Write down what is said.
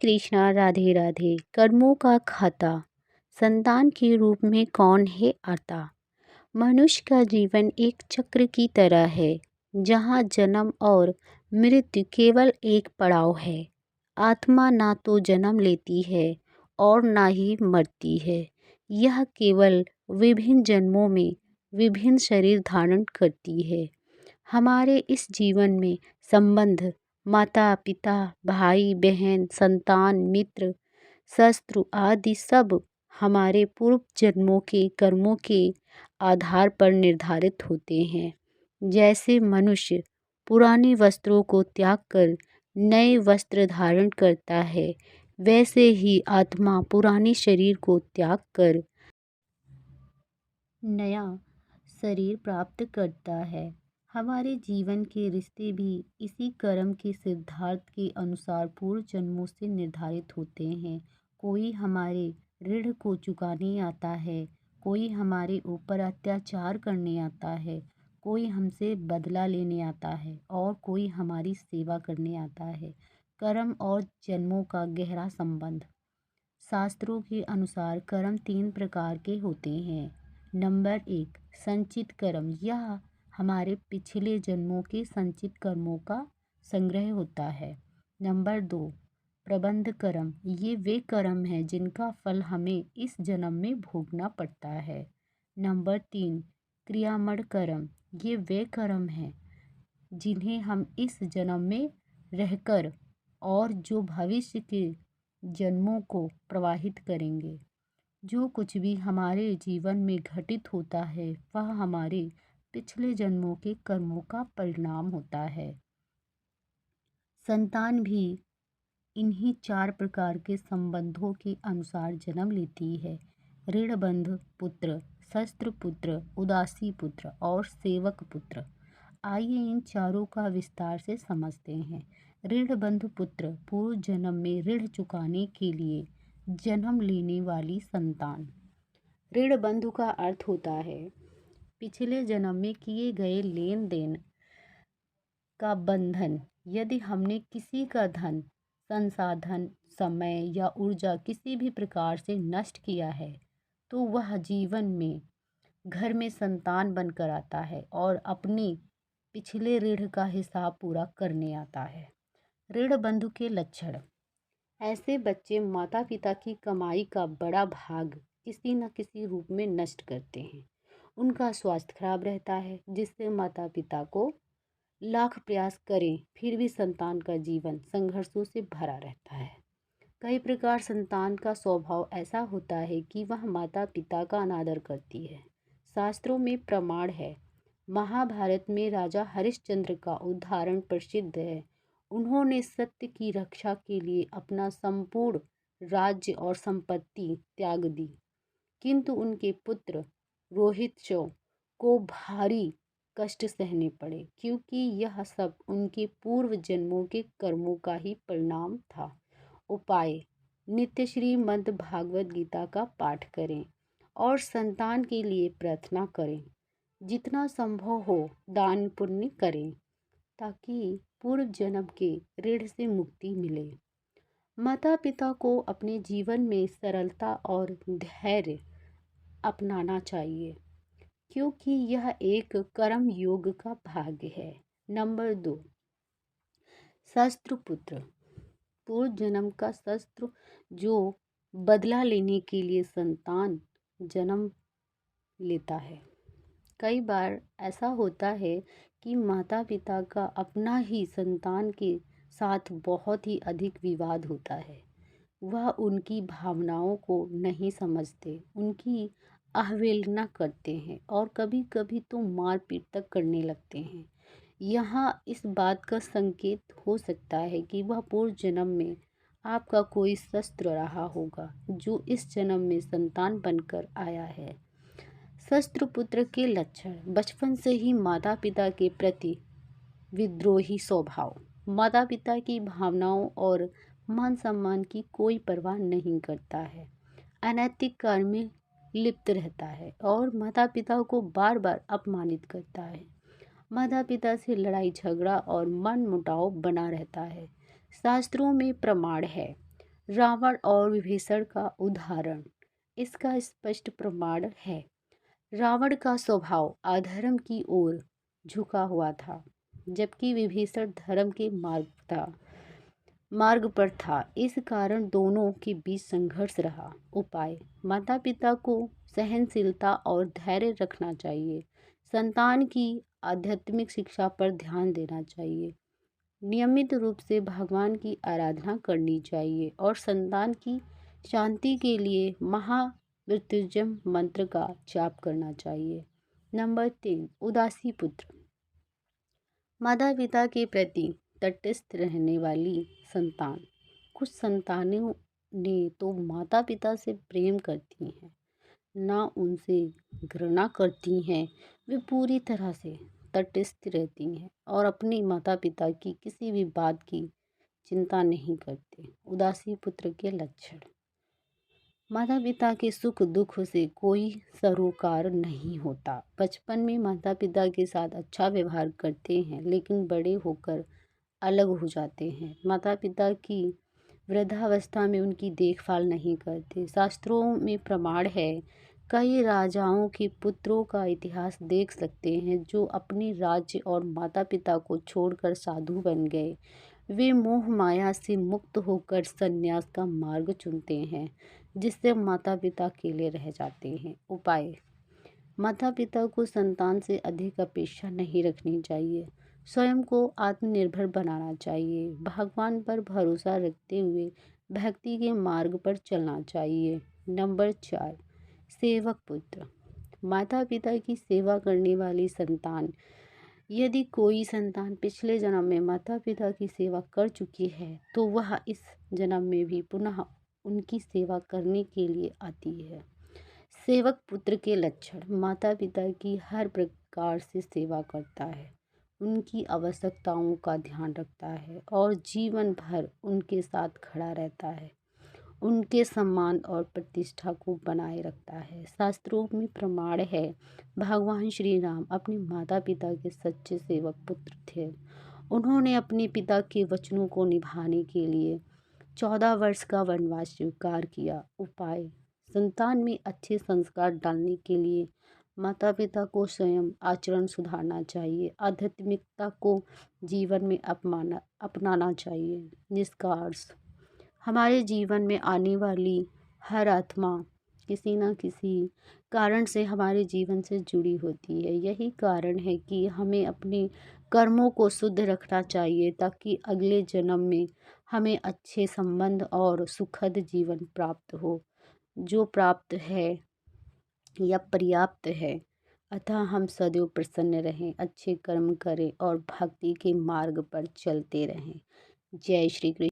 कृष्णा, राधे राधे। कर्मों का खाता संतान के रूप में कौन है आता। मनुष्य का जीवन एक चक्र की तरह है, जहाँ जन्म और मृत्यु केवल एक पड़ाव है। आत्मा ना तो जन्म लेती है और ना ही मरती है। यह केवल विभिन्न जन्मों में विभिन्न शरीर धारण करती है। हमारे इस जीवन में संबंध माता पिता, भाई बहन, संतान, मित्र, शत्रु आदि सब हमारे पूर्व जन्मों के कर्मों के आधार पर निर्धारित होते हैं। जैसे मनुष्य पुराने वस्त्रों को त्याग कर नए वस्त्र धारण करता है, वैसे ही आत्मा पुराने शरीर को त्याग कर नया शरीर प्राप्त करता है। हमारे जीवन के रिश्ते भी इसी कर्म के सिद्धांत के अनुसार पूर्व जन्मों से निर्धारित होते हैं। कोई हमारे ऋण को चुकाने आता है, कोई हमारे ऊपर अत्याचार करने आता है, कोई हमसे बदला लेने आता है और कोई हमारी सेवा करने आता है। कर्म और जन्मों का गहरा संबंध। शास्त्रों के अनुसार कर्म 3 प्रकार के होते हैं। नंबर 1, संचित कर्म। यह हमारे पिछले जन्मों के संचित कर्मों का संग्रह होता है। नंबर 2, प्रबंध कर्म। ये वे कर्म हैं जिनका फल हमें इस जन्म में भोगना पड़ता है। नंबर 3, क्रियामण कर्म। ये वे कर्म हैं जिन्हें हम इस जन्म में रहकर और जो भविष्य के जन्मों को प्रवाहित करेंगे। जो कुछ भी हमारे जीवन में घटित होता है वह हमारे पिछले जन्मों के कर्मों का परिणाम होता है। संतान भी इन्हीं 4 प्रकार के संबंधों के अनुसार जन्म लेती है। ऋणबंध पुत्र, शस्त्र पुत्र, उदासी पुत्र और सेवक पुत्र। आइए इन चारों का विस्तार से समझते हैं। ऋणबंध पुत्र पूर्व जन्म में ऋण चुकाने के लिए जन्म लेने वाली संतान। ऋणबंधु का अर्थ होता है पिछले जन्म में किए गए लेन देन का बंधन। यदि हमने किसी का धन, संसाधन, समय या ऊर्जा किसी भी प्रकार से नष्ट किया है तो वह जीवन में घर में संतान बनकर आता है और अपने पिछले ऋण का हिसाब पूरा करने आता है। ऋणबंधु के लक्षण। ऐसे बच्चे माता पिता की कमाई का बड़ा भाग किसी न किसी रूप में नष्ट करते हैं। उनका स्वास्थ्य खराब रहता है, जिससे माता पिता को लाख प्रयास करें फिर भी संतान का जीवन संघर्षों से भरा रहता है। कई प्रकार संतान का स्वभाव ऐसा होता है कि वह माता पिता का अनादर करती है। शास्त्रों में प्रमाण है। महाभारत में राजा हरिश्चंद्र का उदाहरण प्रसिद्ध है। उन्होंने सत्य की रक्षा के लिए अपना संपूर्ण राज्य और संपत्ति त्याग दी, किंतु उनके पुत्र रोहितशो को भारी कष्ट सहने पड़े, क्योंकि यह सब उनके पूर्व जन्मों के कर्मों का ही परिणाम था। उपाय। नित्य श्रीमद् भागवत गीता का पाठ करें और संतान के लिए प्रार्थना करें। जितना संभव हो दान पुण्य करें ताकि पूर्व जन्म के ऋण से मुक्ति मिले। माता पिता को अपने जीवन में सरलता और धैर्य अपनाना चाहिए, क्योंकि यह एक कर्म योग का भाग्य है। नंबर 2, शस्त्र पुत्र। पूर्व जन्म का शस्त्र जो बदला लेने के लिए संतान जन्म लेता है। कई बार ऐसा होता है कि माता पिता का अपना ही संतान के साथ बहुत ही अधिक विवाद होता है। वह उनकी भावनाओं को नहीं समझते, उनकी अवहेलना करते हैं और कभी कभी तो मारपीट तक करने लगते हैं। यहाँ इस बात का संकेत हो सकता है कि वह पूर्व जन्म में आपका कोई शस्त्र रहा होगा जो इस जन्म में संतान बनकर आया है। शस्त्र पुत्र के लक्षण। बचपन से ही माता पिता के प्रति विद्रोही स्वभाव। माता पिता की भावनाओं और मान सम्मान की कोई परवाह नहीं करता है। अनैतिक कार्य में लिप्त रहता है और माता पिता को बार बार अपमानित करता है। माता पिता से लड़ाई झगड़ा और मन मुटाव बना रहता है। शास्त्रों में प्रमाण है। रावण और विभीषण का उदाहरण इसका स्पष्ट प्रमाण है। रावण का स्वभाव अधर्म की ओर झुका हुआ था, जबकि विभीषण धर्म के मार्ग पर था। इस कारण दोनों के बीच संघर्ष रहा। उपाय: माता पिता को सहनशीलता और धैर्य रखना चाहिए। संतान की आध्यात्मिक शिक्षा पर ध्यान देना चाहिए। नियमित रूप से भगवान की आराधना करनी चाहिए और संतान की शांति के लिए महामृत्युंजय मंत्र का जाप करना चाहिए। नंबर 3, उदासी पुत्र। माता पिता के प्रति तटस्थ रहने वाली संतान। कुछ संतानों ने तो माता पिता से प्रेम करती हैं, ना उनसे घृणा करती हैं। वे पूरी तरह से तटस्थ रहती हैं और अपने माता पिता की किसी भी बात की चिंता नहीं करते। उदासी पुत्र के लक्षण: माता पिता के सुख दुख से कोई सरोकार नहीं होता। बचपन में माता पिता के साथ अच्छा व्यवहार करते हैं, लेकिन बड़े होकर अलग हो जाते हैं। माता पिता की वृद्धावस्था में उनकी देखभाल नहीं करते। शास्त्रों में प्रमाण है। कई राजाओं के पुत्रों का इतिहास देख सकते हैं जो अपने राज्य और माता पिता को छोड़कर साधु बन गए। वे मोह माया से मुक्त होकर संन्यास का मार्ग चुनते हैं, जिससे माता पिता अकेले रह जाते हैं। उपाय: माता पिता को संतान से अधिक अपेक्षा नहीं रखनी चाहिए। स्वयं को आत्मनिर्भर बनाना चाहिए। भगवान पर भरोसा रखते हुए भक्ति के मार्ग पर चलना चाहिए। नंबर 4, सेवक पुत्र। माता पिता की सेवा करने वाली संतान। यदि कोई संतान पिछले जन्म में माता पिता की सेवा कर चुकी है, तो वह इस जन्म में भी पुनः उनकी सेवा करने के लिए आती है। सेवक पुत्र के लक्षण: माता पिता की हर प्रकार से सेवा करता है, उनकी आवश्यकताओं का ध्यान रखता है और जीवन भर उनके साथ खड़ा रहता है। उनके सम्मान और प्रतिष्ठा को बनाए रखता है। शास्त्रों में प्रमाण है। भगवान श्री राम अपने माता पिता के सच्चे सेवक पुत्र थे। उन्होंने अपने पिता के वचनों को निभाने के लिए 14 वर्ष का वनवास स्वीकार किया। उपाय: संतान में अच्छे संस्कार डालने के लिए माता पिता को स्वयं आचरण सुधारना चाहिए। आध्यात्मिकता को जीवन में अपनाना चाहिए। निष्कर्ष: हमारे जीवन में आने वाली हर आत्मा किसी न किसी कारण से हमारे जीवन से जुड़ी होती है। यही कारण है कि हमें अपने कर्मों को शुद्ध रखना चाहिए, ताकि अगले जन्म में हमें अच्छे संबंध और सुखद जीवन प्राप्त हो, जो प्राप्त है या पर्याप्त है। अतः हम सदैव प्रसन्न रहें, अच्छे कर्म करें और भक्ति के मार्ग पर चलते रहें। जय श्री कृष्ण।